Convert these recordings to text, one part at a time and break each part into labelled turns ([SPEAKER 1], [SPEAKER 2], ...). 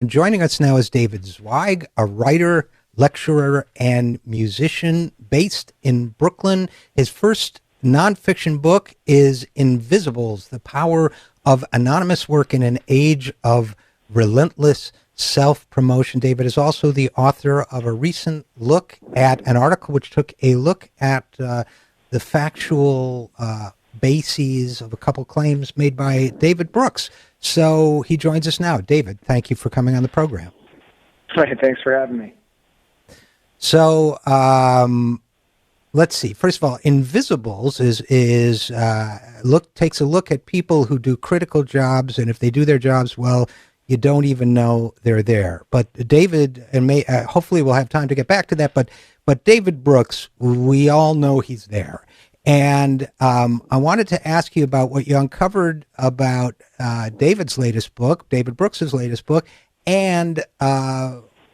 [SPEAKER 1] And joining us now is David Zweig, a writer, lecturer, and musician based in Brooklyn. His first nonfiction book is Invisibles, The Power of Anonymous Work in an Age of Relentless Self-Promotion. David is also the author of a recent look at an article which took a look at the factual bases of a couple claims made by David Brooks. So he joins us now. David, thank you for coming on the program.
[SPEAKER 2] Hi, thanks for having me.
[SPEAKER 1] So let's see. First of all, Invisibles takes a look at people who do critical jobs, and if they do their jobs well, you don't even know they're there. But David, and hopefully we'll have time to get back to that. But David Brooks, we all know he's there. And I wanted to ask you about what you uncovered about David Brooks's latest book, and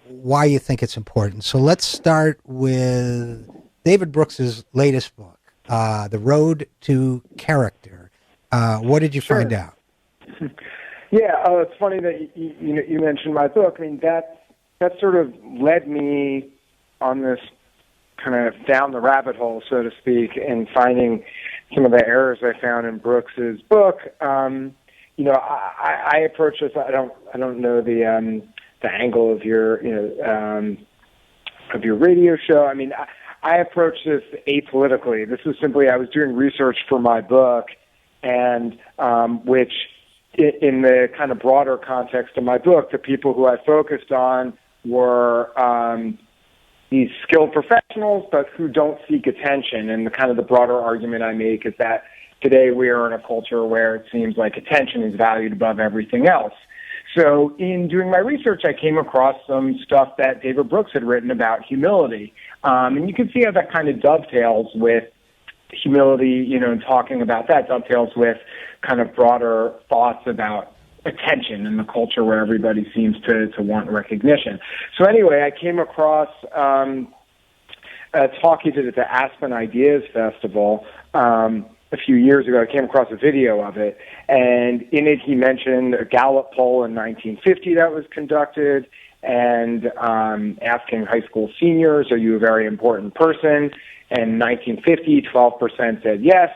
[SPEAKER 1] why you think it's important. So let's start with David Brooks's latest book, The Road to Character. What did you find out?
[SPEAKER 2] Yeah, it's funny that you mentioned my book. I mean, that sort of led me on this kind of down the rabbit hole, so to speak, and finding some of the errors I found in Brooks's book. I approach this. I don't know the angle of your radio show. I mean, I approach this apolitically. This was simply I was doing research for my book, and which in the kind of broader context of my book, the people who I focused on were these skilled professionals, but who don't seek attention. And the broader argument I make is that today we are in a culture where it seems like attention is valued above everything else. So in doing my research, I came across some stuff that David Brooks had written about humility. And you can see how that kind of dovetails with humility, and talking about that dovetails with kind of broader thoughts about attention in the culture where everybody seems to want recognition. So anyway, I came across a talk he did at the Aspen Ideas Festival a few years ago. I came across a video of it, and in it he mentioned a Gallup poll in 1950 that was conducted, and asking high school seniors, are you a very important person? And in 1950, 12% said yes.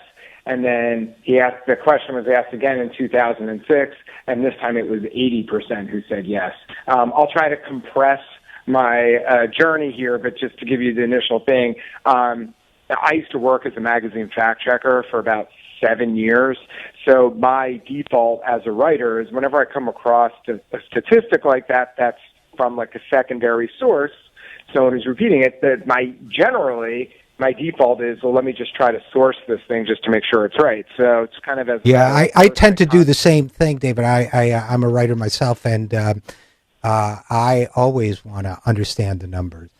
[SPEAKER 2] And then the question was asked again in 2006, and this time it was 80% who said yes. I'll try to compress my journey here, but just to give you the initial thing, I used to work as a magazine fact checker for about 7 years. So my default as a writer is whenever I come across a statistic like that, that's from like a secondary source, someone who's repeating it, that my default is, well, let me just try to source this thing just to make sure it's right. So it's kind of as
[SPEAKER 1] I tend to do the same thing, David. I'm a writer myself, and I always want to understand the numbers.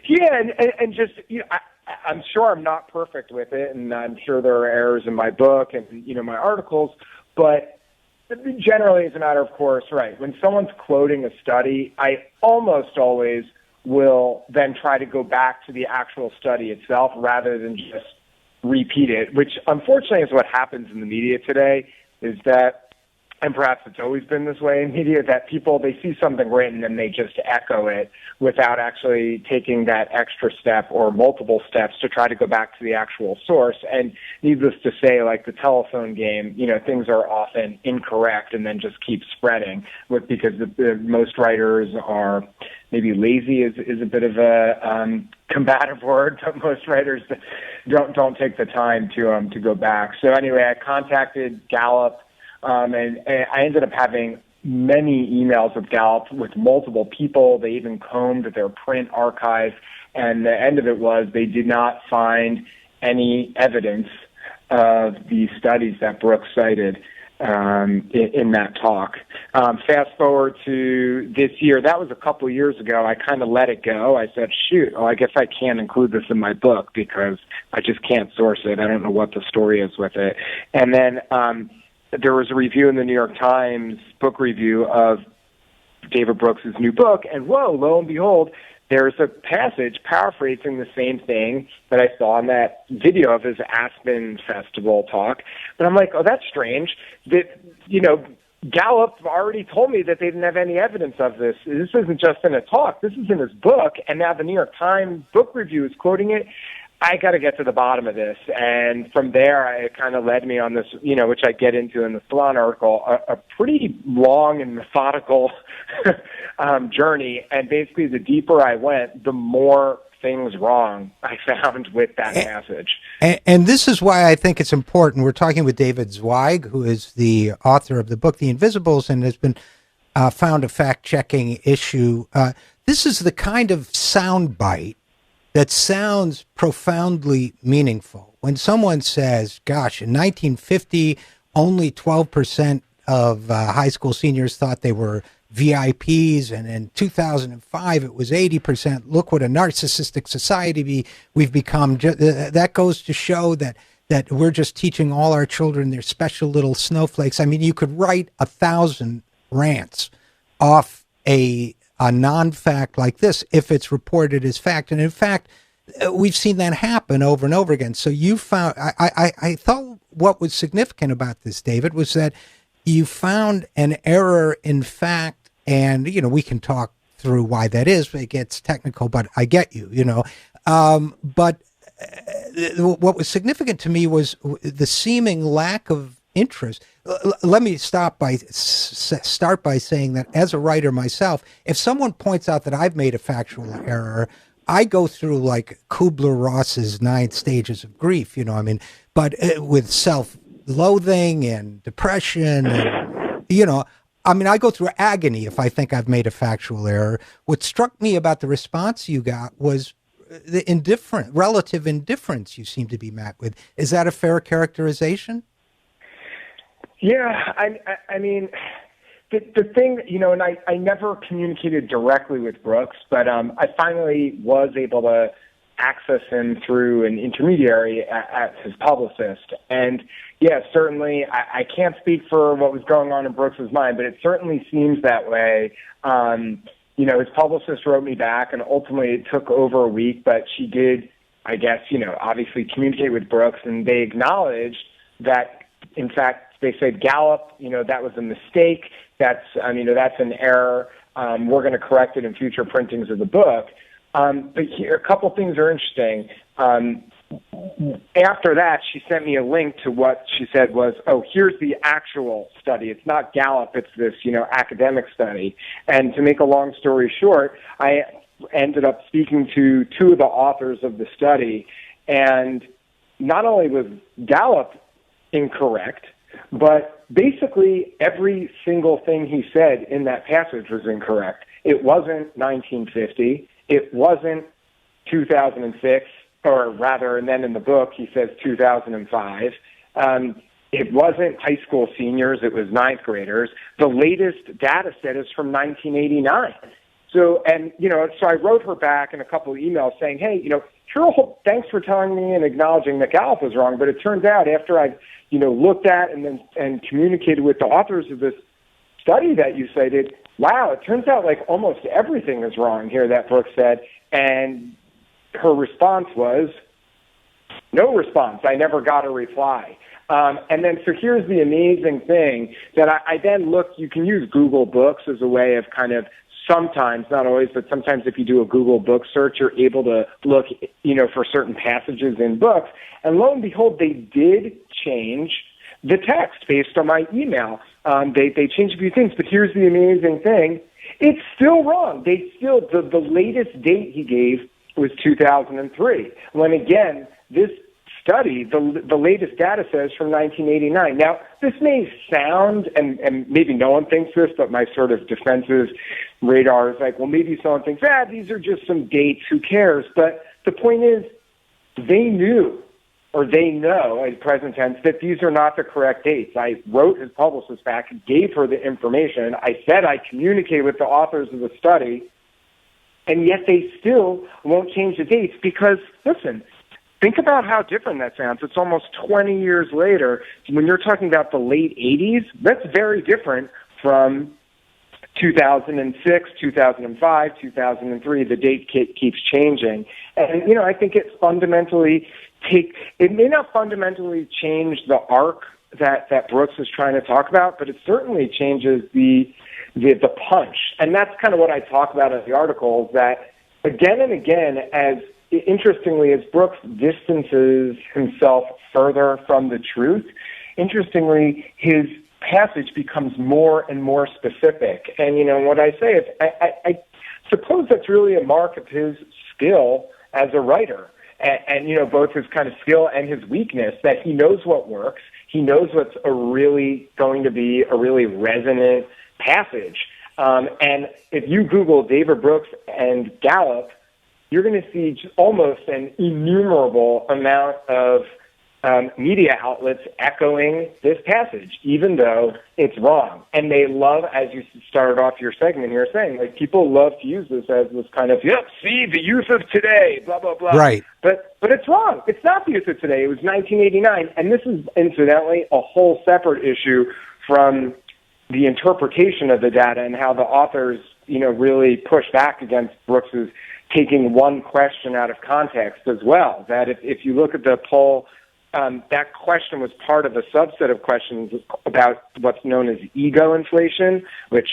[SPEAKER 2] Yeah, and just I'm sure I'm not perfect with it, and I'm sure there are errors in my book and my articles, but generally, as a matter of course, right. When someone's quoting a study, I almost always will then try to go back to the actual study itself rather than just repeat it, which unfortunately is what happens in the media today, is that, and perhaps it's always been this way in media, that people, they see something written and they just echo it without actually taking that extra step or multiple steps to try to go back to the actual source. And needless to say, like the telephone game, things are often incorrect and then just keep spreading because most writers are maybe lazy is a bit of a combative word, but most writers don't take the time to go back. So anyway, I contacted Gallup, and I ended up having many emails with Gallup with multiple people. They even combed their print archive, and the end of it was they did not find any evidence of the studies that Brooks cited in that talk. Fast forward to this year. That was a couple of years ago. I kind of let it go. I said, shoot, I guess I can't include this in my book because I just can't source it. I don't know what the story is with it. And then there was a review in the New York Times, book review of David Brooks' new book, and lo and behold, there's a passage paraphrasing the same thing that I saw in that video of his Aspen Festival talk. But I'm like, oh, that's strange. That, Gallup already told me that they didn't have any evidence of this. This isn't just in a talk. This is in his book, and now the New York Times book review is quoting it. I got to get to the bottom of this. And from there, it kind of led me on this, which I get into in the Salon article, a pretty long and methodical journey. And basically, the deeper I went, the more things wrong I found with that passage.
[SPEAKER 1] And this is why I think it's important. We're talking with David Zweig, who is the author of the book, The Invisibles, and has been found a fact-checking issue. This is the kind of soundbite that sounds profoundly meaningful. When someone says, gosh, in 1950, only 12% of high school seniors thought they were VIPs, and in 2005 it was 80%. Look what a narcissistic society we've become. That goes to show that we're just teaching all our children they're special little snowflakes. I mean, you could write 1,000 rants off a non-fact like this if it's reported as fact. And in fact, we've seen that happen over and over again. So you found, I thought what was significant about this, David, was that you found an error in fact, and, we can talk through why that is. It gets technical, but I get you, But what was significant to me was the seeming lack of interest. Let me start by saying that as a writer myself, if someone points out that I've made a factual error, I go through like Kubler-Ross's 9 stages of grief, but with self-loathing and depression, and, I go through agony if I think I've made a factual error. What struck me about the response you got was the relative indifference you seem to be met with. Is that a fair characterization?
[SPEAKER 2] Yeah, I mean, the thing, and I never communicated directly with Brooks, but I finally was able to access him through an intermediary at his publicist. And yeah, certainly I can't speak for what was going on in Brooks's mind, but it certainly seems that way. His publicist wrote me back, and ultimately it took over a week, but she did, I guess, obviously communicate with Brooks, and they acknowledged that, in fact, they said, Gallup, that was a mistake. That's an error. We're going to correct it in future printings of the book. But here, a couple things are interesting. After that, she sent me a link to what she said was, here's the actual study. It's not Gallup. It's this, academic study. And to make a long story short, I ended up speaking to 2 of the authors of the study. And not only was Gallup incorrect, but basically every single thing he said in that passage was incorrect. It wasn't 1950. It wasn't 2006, or rather, and then in the book he says 2005. It wasn't high school seniors. It was 9th graders. The latest data set is from 1989. So I wrote her back in a couple of emails saying, hey, thanks for telling me and acknowledging that Gallup was wrong, but it turns out after I looked at and communicated with the authors of this study that you cited, wow, it turns out like almost everything is wrong here that Brooks said. And her response was, no response. I never got a reply. And then, so here's the amazing thing that I then looked, you can use Google Books as a way of kind of sometimes, not always, but sometimes if you do a Google book search, you're able to look, for certain passages in books. And lo and behold, they did change the text based on my email. They changed a few things, but here's the amazing thing. It's still wrong. The latest date he gave was 2003. When again, this study, the latest data set is from 1989. Now, this may sound, and maybe no one thinks this, but my sort of defensive radar is like, well, maybe someone thinks, these are just some dates, who cares? But the point is, they knew, or they know, in present tense, that these are not the correct dates. I wrote his publicist back and gave her the information. I said I communicated with the authors of the study, and yet they still won't change the dates because, listen, think about how different that sounds. It's almost 20 years later. When you're talking about the late 80s, that's very different from 2006, 2005, 2003. The date keeps changing. And, I think it may not fundamentally change the arc that Brooks is trying to talk about, but it certainly changes the punch. And that's kind of what I talk about in the article, is that again and again, interestingly, as Brooks distances himself further from the truth, interestingly, his passage becomes more and more specific. And, what I say is I suppose that's really a mark of his skill as a writer. And both his kind of skill and his weakness, that he knows what works. He knows what's going to be a really resonant passage. And if you Google David Brooks and Gallup, you're going to see just almost an innumerable amount of media outlets echoing this passage, even though it's wrong. And they love, as you started off your segment here saying, like, people love to use this as this kind of, see, the youth of today, blah, blah, blah.
[SPEAKER 1] Right.
[SPEAKER 2] But it's wrong. It's not the youth of today. It was 1989. And this is, incidentally, a whole separate issue from the interpretation of the data and how the authors, really push back against Brooks's taking one question out of context as well. That if you look at the poll, that question was part of a subset of questions about what's known as ego inflation, which,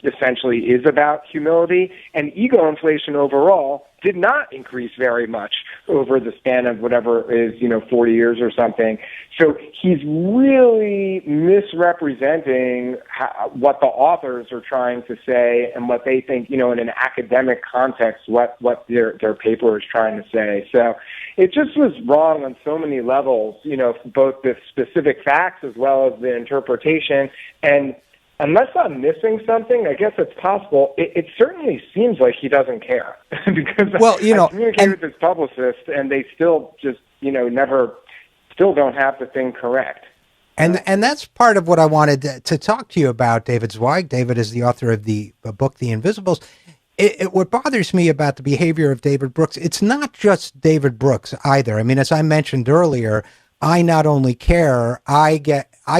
[SPEAKER 2] essentially is about humility. And ego inflation overall did not increase very much over the span of whatever is, 40 years or something. So he's really misrepresenting what the authors are trying to say and what they think, in an academic context, what their paper is trying to say. So it just was wrong on so many levels, both the specific facts as well as the interpretation. And unless I'm missing something, I guess it's possible. It certainly seems like he doesn't care because I communicate with his publicist, and they still just, still don't have the thing correct.
[SPEAKER 1] And that's part of what I wanted to talk to you about, David Zweig. David is the author of the book, The Invisibles. What bothers me about the behavior of David Brooks, it's not just David Brooks either. I mean, as I mentioned earlier, I not only care, I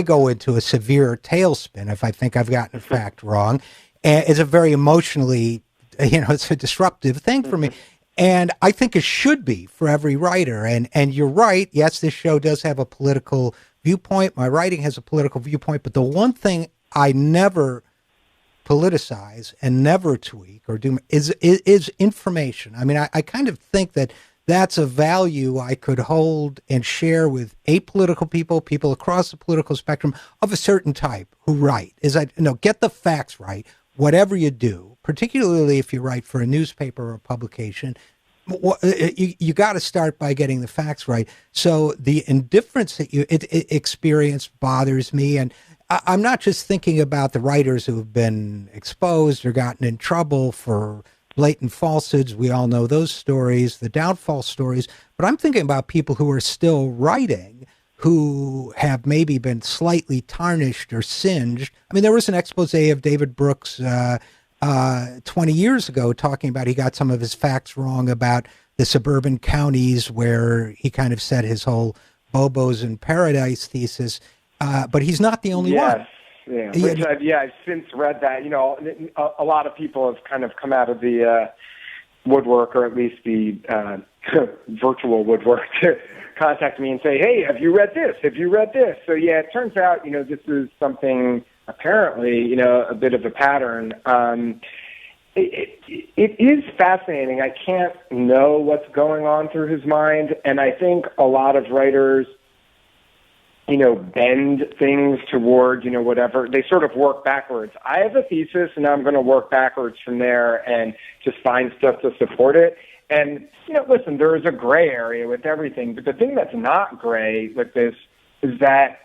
[SPEAKER 1] go into a severe tailspin if I think I've gotten a fact wrong. And it's a very emotionally, it's a disruptive thing for me. And I think it should be for every writer. And you're right. Yes, this show does have a political viewpoint. My writing has a political viewpoint. But the one thing I never politicize and never tweak or do is information. I mean, I kind of think that that's a value I could hold and share with apolitical people across the political spectrum of a certain type who write. Get the facts right, whatever you do, particularly if you write for a newspaper or a publication. You got to start by getting the facts right. So the indifference that you experience bothers me. And I'm not just thinking about the writers who have been exposed or gotten in trouble for blatant falsehoods. We all know those stories, the downfall stories. But I'm thinking about people who are still writing, who have maybe been slightly tarnished or singed. I mean, there was an expose of David Brooks 20 years ago talking about he got some of his facts wrong about the suburban counties where he kind of said his whole Bobo's in Paradise thesis. But he's not the only one.
[SPEAKER 2] Yeah, which I've since read that. A lot of people have kind of come out of the woodwork, or at least the virtual woodwork, to contact me and say, "Hey, have you read this? Have you read this?" So yeah, it turns out this is something apparently a bit of a pattern. It is fascinating. I can't know what's going on through his mind, and I think a lot of writers bend things toward, whatever. They sort of work backwards. I have a thesis, and I'm going to work backwards from there and just find stuff to support it. And, listen, there is a gray area with everything. But the thing that's not gray with this is that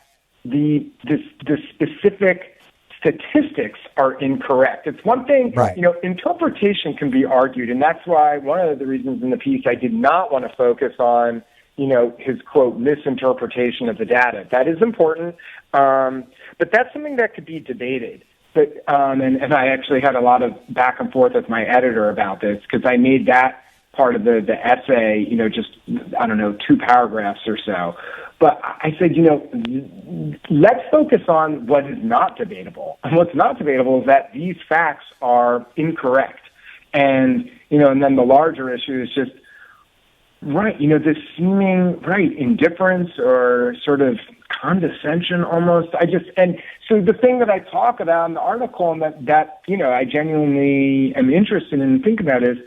[SPEAKER 2] the specific statistics are incorrect. It's one thing,
[SPEAKER 1] right.
[SPEAKER 2] Interpretation can be argued. And that's why one of the reasons in the piece I did not want to focus on his, quote, misinterpretation of the data. That is important, but that's something that could be debated. But and I actually had a lot of back and forth with my editor about this, because I made that part of the essay, just, 2 paragraphs or so. But I said, let's focus on what is not debatable. And what's not debatable is that these facts are incorrect. And, and then the larger issue is just, Right, this seeming, right, indifference or sort of condescension almost. And so the thing that I talk about in the article and that I genuinely am interested in and think about is,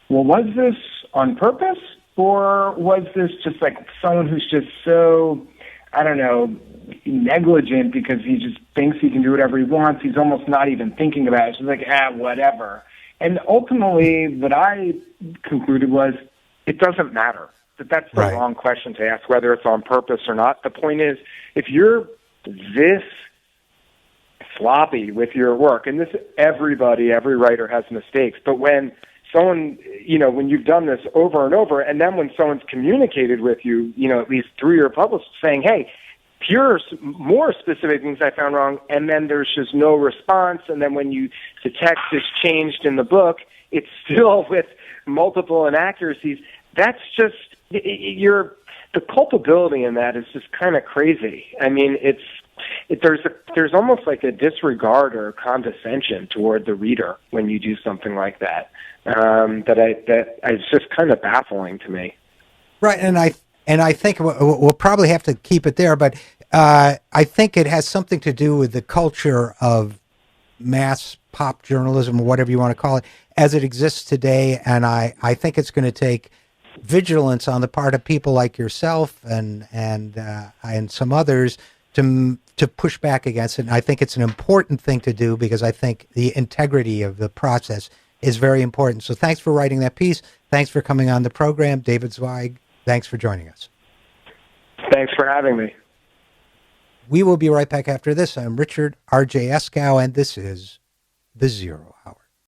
[SPEAKER 2] well, was this on purpose or was this just like someone who's just so, I don't know, negligent because he just thinks he can do whatever he wants. He's almost not even thinking about it. It's just like, whatever. And ultimately, what I concluded was, it doesn't matter. That's the
[SPEAKER 1] Right.
[SPEAKER 2] wrong question to ask, whether it's on purpose or not. The point is, if you're this sloppy with your work, and every writer has mistakes, but when someone, when you've done this over and over, and then when someone's communicated with you, at least through your publisher saying, hey, here are more specific things I found wrong, and then there's just no response, and then when the text is changed in the book, it's still with multiple inaccuracies. That's just, the culpability in that is just kind of crazy. I mean, there's almost like a disregard or condescension toward the reader when you do something like that. That is just kind of baffling to me.
[SPEAKER 1] Right, and I think we'll probably have to keep it there, but I think it has something to do with the culture of mass pop journalism, or whatever you want to call it, as it exists today. And I think it's going to take vigilance on the part of people like yourself and some others to push back against it. And I think it's an important thing to do because I think the integrity of the process is very important. So thanks for writing that piece. Thanks for coming on the program, David Zweig. Thanks for joining us.
[SPEAKER 2] Thanks for having me.
[SPEAKER 1] We will be right back after this. I'm Richard RJ Eskow, and this is The Zero Hour.